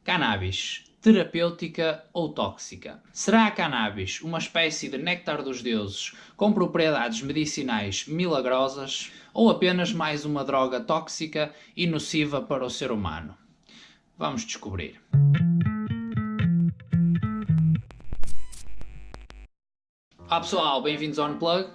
Cannabis, terapêutica ou tóxica? Será a cannabis uma espécie de néctar dos deuses com propriedades medicinais milagrosas ou apenas mais uma droga tóxica e nociva para o ser humano? Vamos descobrir. Olá pessoal, bem-vindos ao Unplug.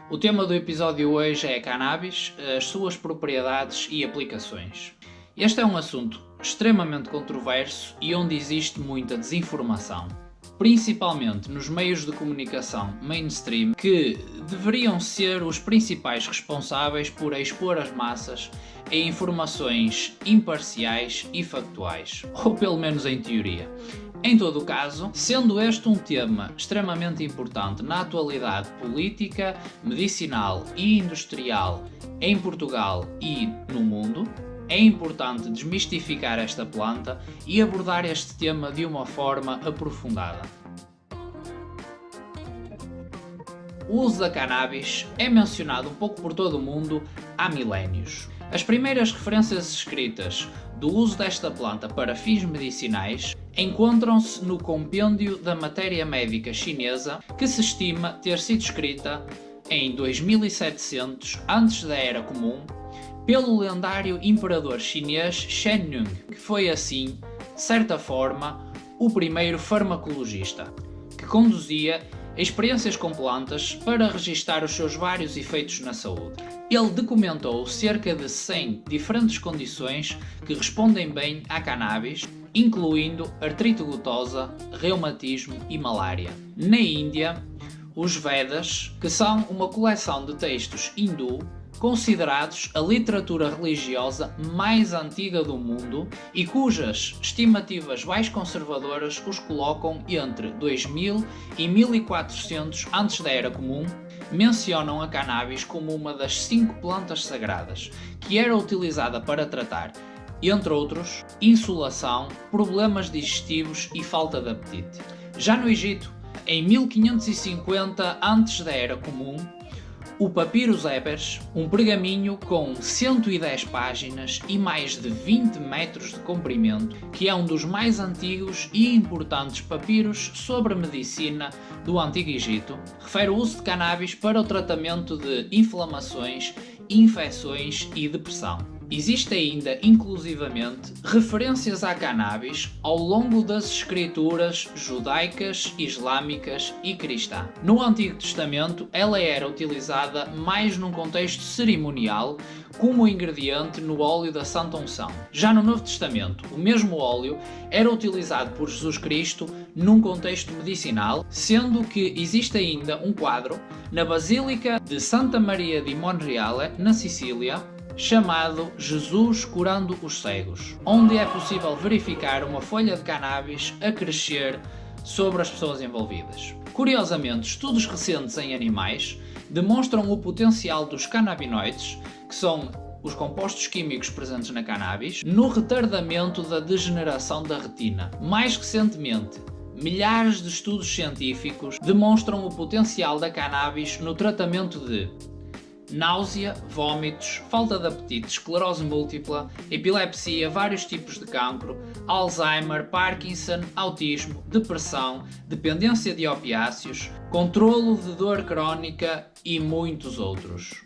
O tema do episódio hoje é cannabis, as suas propriedades e aplicações. Este é um assunto extremamente controverso e onde existe muita desinformação, principalmente nos meios de comunicação mainstream, que deveriam ser os principais responsáveis por expor as massas a informações imparciais e factuais, ou pelo menos em teoria. Em todo o caso, sendo este um tema extremamente importante na atualidade política, medicinal e industrial em Portugal e no mundo, é importante desmistificar esta planta e abordar este tema de uma forma aprofundada. O uso da cannabis é mencionado um pouco por todo o mundo há milénios. As primeiras referências escritas do uso desta planta para fins medicinais encontram-se no Compêndio da Matéria Médica Chinesa, que se estima ter sido escrita em 2700 antes da Era Comum pelo lendário imperador chinês Shen Nung, que foi assim, de certa forma, o primeiro farmacologista, que conduzia experiências com plantas para registar os seus vários efeitos na saúde. Ele documentou cerca de 100 diferentes condições que respondem bem à cannabis, incluindo artrite gotosa, reumatismo e malária. Na Índia, os Vedas, que são uma coleção de textos hindu, considerados a literatura religiosa mais antiga do mundo e cujas estimativas mais conservadoras os colocam entre 2000 e 1400 antes da Era Comum, mencionam a cannabis como uma das 5 plantas sagradas, que era utilizada para tratar, entre outros, insolação, problemas digestivos e falta de apetite. Já no Egito, em 1550 antes da Era Comum, o Papyrus Ebers, um pergaminho com 110 páginas e mais de 20 metros de comprimento, que é um dos mais antigos e importantes papiros sobre medicina do Antigo Egito, refere o uso de cannabis para o tratamento de inflamações, infecções e depressão. Existe ainda, inclusivamente, referências à cannabis ao longo das escrituras judaicas, islâmicas e cristã. No Antigo Testamento, ela era utilizada mais num contexto cerimonial, como ingrediente no óleo da Santa Unção. Já no Novo Testamento, o mesmo óleo era utilizado por Jesus Cristo num contexto medicinal, sendo que existe ainda um quadro na Basílica de Santa Maria di Monreale, na Sicília, chamado Jesus Curando os Cegos, onde é possível verificar uma folha de cannabis a crescer sobre as pessoas envolvidas. Curiosamente, estudos recentes em animais demonstram o potencial dos cannabinoides, que são os compostos químicos presentes na cannabis, no retardamento da degeneração da retina. Mais recentemente, milhares de estudos científicos demonstram o potencial da cannabis no tratamento de náusea, vômitos, falta de apetite, esclerose múltipla, epilepsia, vários tipos de cancro, Alzheimer, Parkinson, autismo, depressão, dependência de opiáceos, controlo de dor crónica e muitos outros.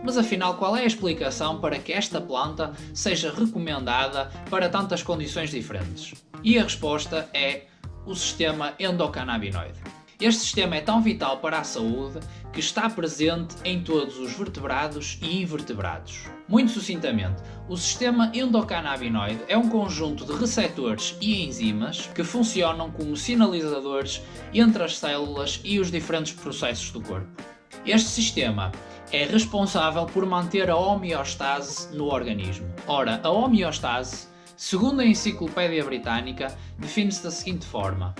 Mas afinal, qual é a explicação para que esta planta seja recomendada para tantas condições diferentes? E a resposta é o sistema endocannabinoide. Este sistema é tão vital para a saúde que está presente em todos os vertebrados e invertebrados. Muito sucintamente, o sistema endocannabinoide é um conjunto de receptores e enzimas que funcionam como sinalizadores entre as células e os diferentes processos do corpo. Este sistema é responsável por manter a homeostase no organismo. Ora, a homeostase, segundo a Enciclopédia Britânica, define-se da seguinte forma: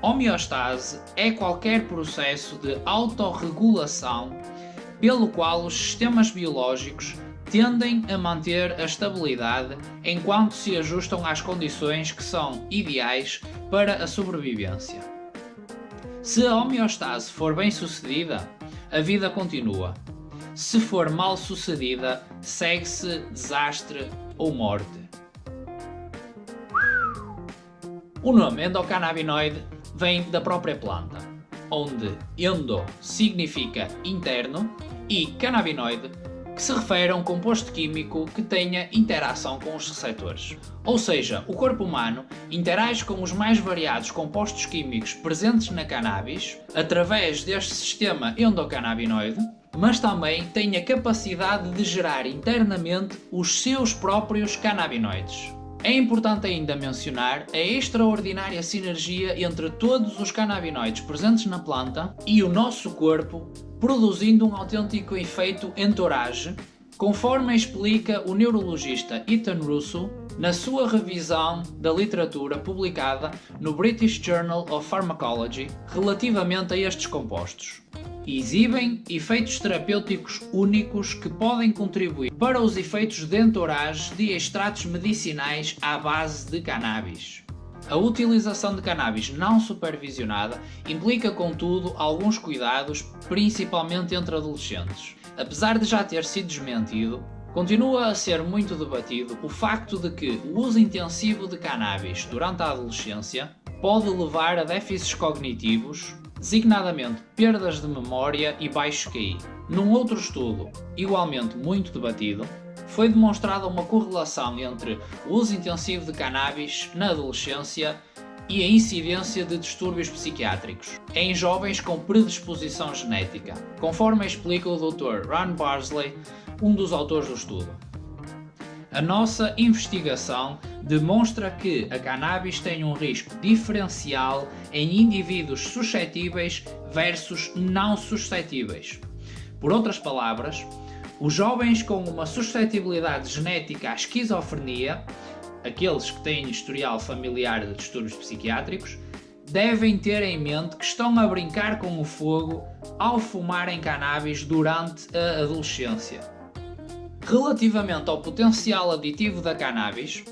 homeostase é qualquer processo de autorregulação pelo qual os sistemas biológicos tendem a manter a estabilidade enquanto se ajustam às condições que são ideais para a sobrevivência. Se a homeostase for bem sucedida, a vida continua. Se for mal sucedida, segue-se desastre ou morte. O nome endocannabinoide vem da própria planta, onde endo significa interno e cannabinoide, que se refere a um composto químico que tenha interação com os receptores. Ou seja, o corpo humano interage com os mais variados compostos químicos presentes na cannabis através deste sistema endocannabinoide, mas também tem a capacidade de gerar internamente os seus próprios cannabinoides. É importante ainda mencionar a extraordinária sinergia entre todos os cannabinoides presentes na planta e o nosso corpo, produzindo um autêntico efeito entourage, conforme explica o neurologista Ethan Russo na sua revisão da literatura publicada no British Journal of Pharmacology relativamente a estes compostos. Exibem efeitos terapêuticos únicos que podem contribuir para os efeitos de entourage de extratos medicinais à base de cannabis. A utilização de cannabis não supervisionada implica, contudo, alguns cuidados, principalmente entre adolescentes. Apesar de já ter sido desmentido, continua a ser muito debatido o facto de que o uso intensivo de cannabis durante a adolescência pode levar a déficits cognitivos, designadamente perdas de memória e baixo QI. Num outro estudo, igualmente muito debatido, foi demonstrada uma correlação entre o uso intensivo de cannabis na adolescência e a incidência de distúrbios psiquiátricos em jovens com predisposição genética, conforme explica o Dr. Ron Barsley, um dos autores do estudo. A nossa investigação demonstra que a cannabis tem um risco diferencial em indivíduos suscetíveis versus não suscetíveis. Por outras palavras, os jovens com uma suscetibilidade genética à esquizofrenia, aqueles que têm historial familiar de distúrbios psiquiátricos, devem ter em mente que estão a brincar com o fogo ao fumarem cannabis durante a adolescência. Relativamente ao potencial aditivo da cannabis,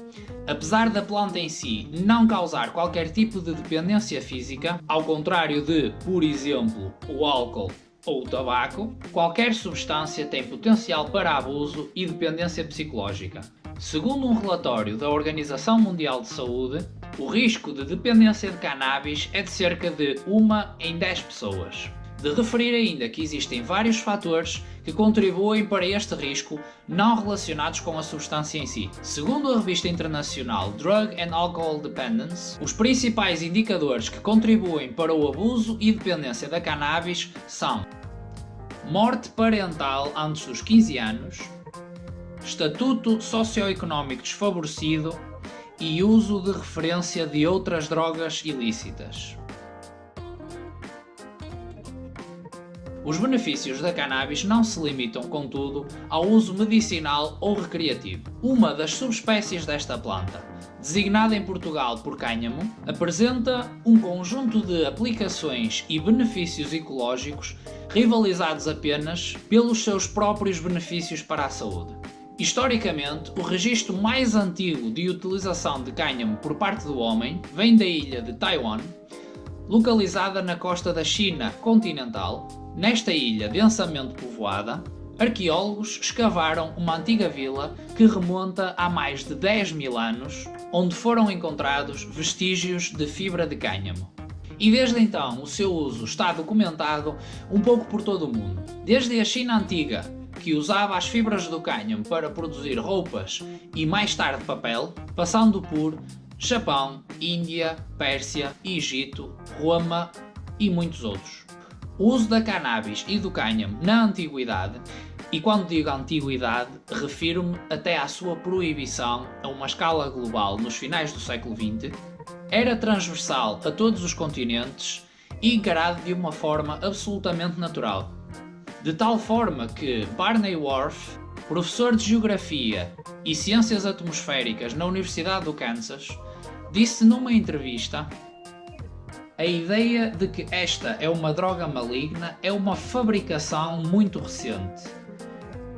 apesar da planta em si não causar qualquer tipo de dependência física, ao contrário de, por exemplo, o álcool ou o tabaco, qualquer substância tem potencial para abuso e dependência psicológica. Segundo um relatório da Organização Mundial de Saúde, o risco de dependência de cannabis é de cerca de 1 em 10 pessoas. De referir ainda que existem vários fatores que contribuem para este risco não relacionados com a substância em si. Segundo a revista internacional Drug and Alcohol Dependence, os principais indicadores que contribuem para o abuso e dependência da cannabis são morte parental antes dos 15 anos, estatuto socioeconómico desfavorecido e uso de referência de outras drogas ilícitas. Os benefícios da cannabis não se limitam, contudo, ao uso medicinal ou recreativo. Uma das subespécies desta planta, designada em Portugal por cânhamo, apresenta um conjunto de aplicações e benefícios ecológicos rivalizados apenas pelos seus próprios benefícios para a saúde. Historicamente, o registro mais antigo de utilização de cânhamo por parte do homem vem da ilha de Taiwan, localizada na costa da China continental. Nesta ilha densamente povoada, arqueólogos escavaram uma antiga vila que remonta a mais de 10.000 anos, onde foram encontrados vestígios de fibra de cânhamo. E desde então o seu uso está documentado um pouco por todo o mundo. Desde a China antiga, que usava as fibras do cânhamo para produzir roupas e mais tarde papel, passando por Japão, Índia, Pérsia, Egito, Roma e muitos outros. O uso da cannabis e do cânhamo na antiguidade, e quando digo antiguidade, refiro-me até à sua proibição a uma escala global nos finais do século XX, era transversal a todos os continentes e encarado de uma forma absolutamente natural. De tal forma que Barney Whorf, professor de Geografia e Ciências Atmosféricas na Universidade do Kansas, disse numa entrevista: a ideia de que esta é uma droga maligna é uma fabricação muito recente.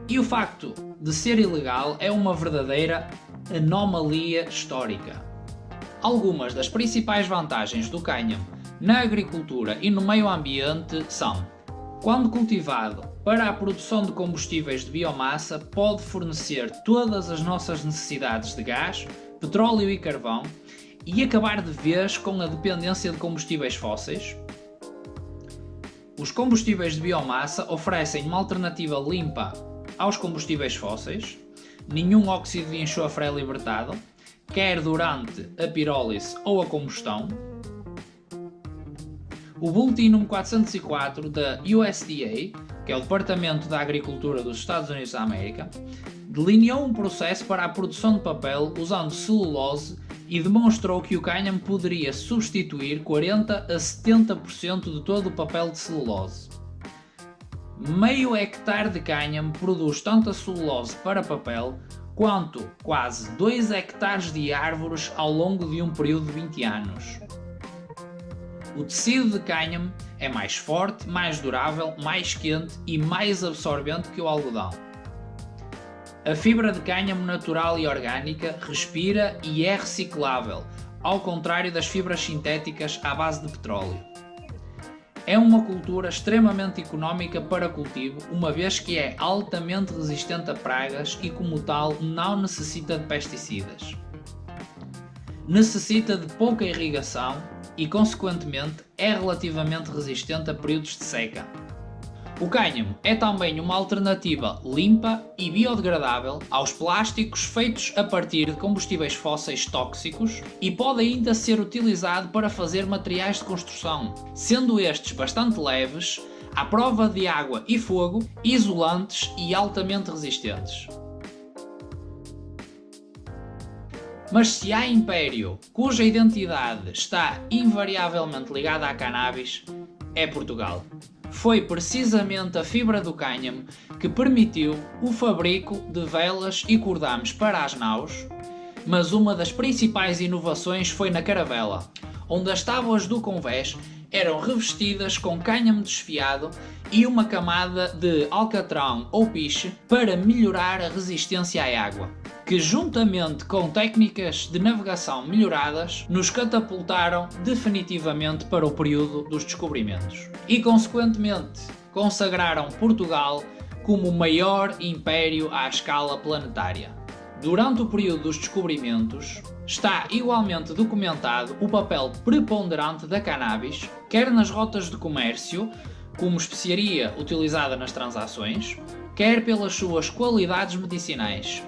E o facto de ser ilegal é uma verdadeira anomalia histórica. Algumas das principais vantagens do cânhamo na agricultura e no meio ambiente são: quando cultivado para a produção de combustíveis de biomassa, pode fornecer todas as nossas necessidades de gás, petróleo e carvão, e acabar de vez com a dependência de combustíveis fósseis. Os combustíveis de biomassa oferecem uma alternativa limpa aos combustíveis fósseis, nenhum óxido de enxofre é libertado, quer durante a pirólise ou a combustão. O Boletim número 404 da USDA, que é o Departamento da Agricultura dos Estados Unidos da América, delineou um processo para a produção de papel usando celulose e demonstrou que o cânhamo poderia substituir 40 a 70% de todo o papel de celulose. Meio hectare de cânhamo produz tanto a celulose para papel quanto quase 2 hectares de árvores ao longo de um período de 20 anos. O tecido de cânhamo é mais forte, mais durável, mais quente e mais absorvente que o algodão. A fibra de cânhamo natural e orgânica respira e é reciclável, ao contrário das fibras sintéticas à base de petróleo. É uma cultura extremamente económica para cultivo, uma vez que é altamente resistente a pragas e, como tal, não necessita de pesticidas. Necessita de pouca irrigação e, consequentemente, é relativamente resistente a períodos de seca. O cânhamo é também uma alternativa limpa e biodegradável aos plásticos feitos a partir de combustíveis fósseis tóxicos e pode ainda ser utilizado para fazer materiais de construção, sendo estes bastante leves, à prova de água e fogo, isolantes e altamente resistentes. Mas se há império cuja identidade está invariavelmente ligada à cannabis, é Portugal. Foi precisamente a fibra do cânhamo que permitiu o fabrico de velas e cordames para as naus, mas uma das principais inovações foi na caravela, onde as tábuas do convés eram revestidas com cânhamo desfiado e uma camada de alcatrão ou piche para melhorar a resistência à água, que juntamente com técnicas de navegação melhoradas nos catapultaram definitivamente para o período dos descobrimentos e consequentemente consagraram Portugal como o maior império à escala planetária. Durante o período dos descobrimentos, está igualmente documentado o papel preponderante da cannabis, quer nas rotas de comércio, como especiaria utilizada nas transações, quer pelas suas qualidades medicinais.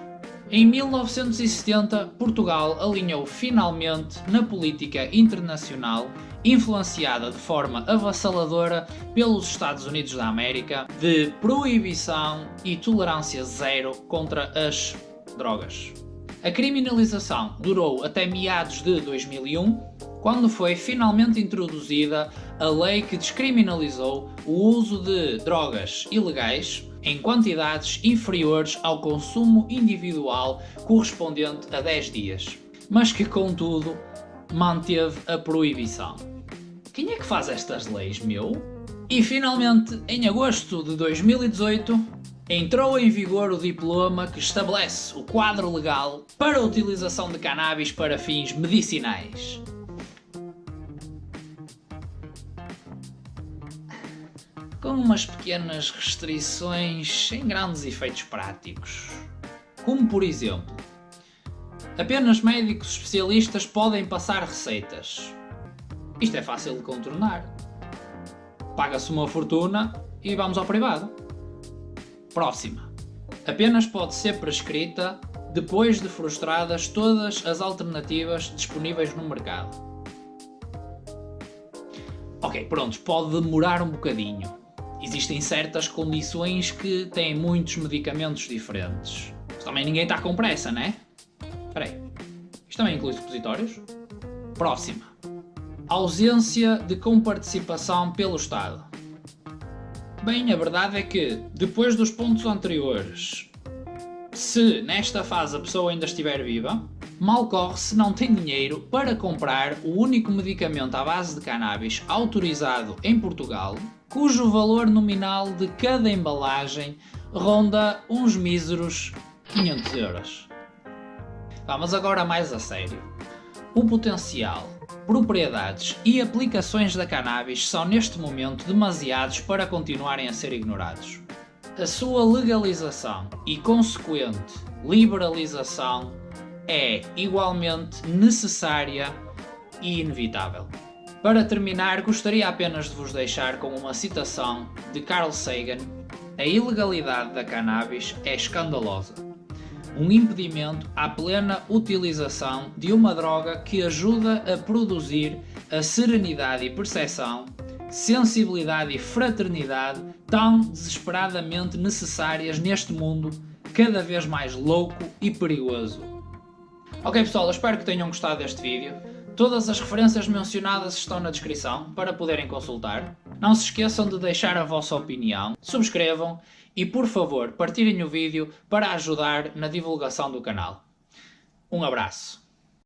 Em 1970, Portugal alinhou finalmente na política internacional, influenciada de forma avassaladora pelos Estados Unidos da América, de proibição e tolerância zero contra as drogas. A criminalização durou até meados de 2001, quando foi finalmente introduzida a lei que descriminalizou o uso de drogas ilegais em quantidades inferiores ao consumo individual correspondente a 10 dias, mas que, contudo, manteve a proibição. Quem é que faz estas leis, meu? E finalmente, em agosto de 2018, entrou em vigor o diploma que estabelece o quadro legal para a utilização de cannabis para fins medicinais. Com umas pequenas restrições sem grandes efeitos práticos. Como por exemplo, apenas médicos especialistas podem passar receitas. Isto é fácil de contornar. Paga-se uma fortuna e vamos ao privado. Próxima. Apenas pode ser prescrita depois de frustradas todas as alternativas disponíveis no mercado. Ok, pronto, pode demorar um bocadinho. Existem certas condições que têm muitos medicamentos diferentes. Mas também ninguém está com pressa, né? Espera aí. Isto também inclui supositórios? Próxima. Ausência de comparticipação pelo Estado. Bem, a verdade é que, depois dos pontos anteriores, se nesta fase a pessoa ainda estiver viva, mal corre se não tem dinheiro para comprar o único medicamento à base de cannabis autorizado em Portugal, cujo valor nominal de cada embalagem ronda uns míseros 500 euros. Vamos agora mais a sério. O potencial, propriedades e aplicações da cannabis são neste momento demasiados para continuarem a ser ignorados. A sua legalização e consequente liberalização é igualmente necessária e inevitável. Para terminar, gostaria apenas de vos deixar com uma citação de Carl Sagan: a ilegalidade da cannabis é escandalosa. Um impedimento à plena utilização de uma droga que ajuda a produzir a serenidade e percepção, sensibilidade e fraternidade tão desesperadamente necessárias neste mundo cada vez mais louco e perigoso. Ok pessoal, eu espero que tenham gostado deste vídeo. Todas as referências mencionadas estão na descrição para poderem consultar. Não se esqueçam de deixar a vossa opinião, subscrevam e por favor partilhem o vídeo para ajudar na divulgação do canal. Um abraço.